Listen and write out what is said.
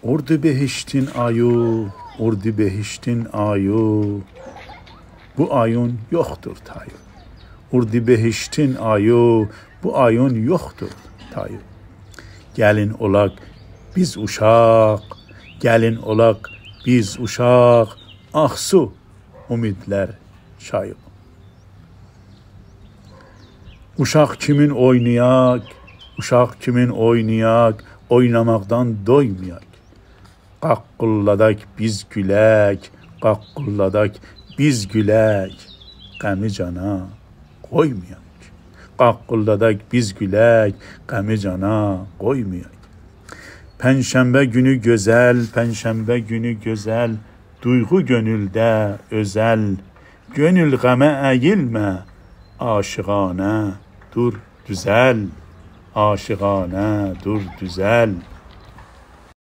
Ordubehiştin ayu, ordubehiştin ayu, bu ayın yoxdur tayı. Ordubehiştin ayu, bu ayın yoxdur tayı. Gəlin olaq biz uşaq, gəlin olaq biz uşaq, axsu ümidlər çayı. Uşaq kimin oynayak, uşaq kimin oynayak, oynamaqdan doymayak. Qaqqılladak biz gülək, qaqqılladak biz gülək, qəmi cana qoymayak. Qaqqılladak biz gülək, qəmi cana qoymayak. Pənşənbə günü gözəl, pənşənbə günü gözəl, duyğu gönüldə özəl, gönül qəmə əyilmə, aşiqanə dur düzəl, aşiqanə dur düzəl.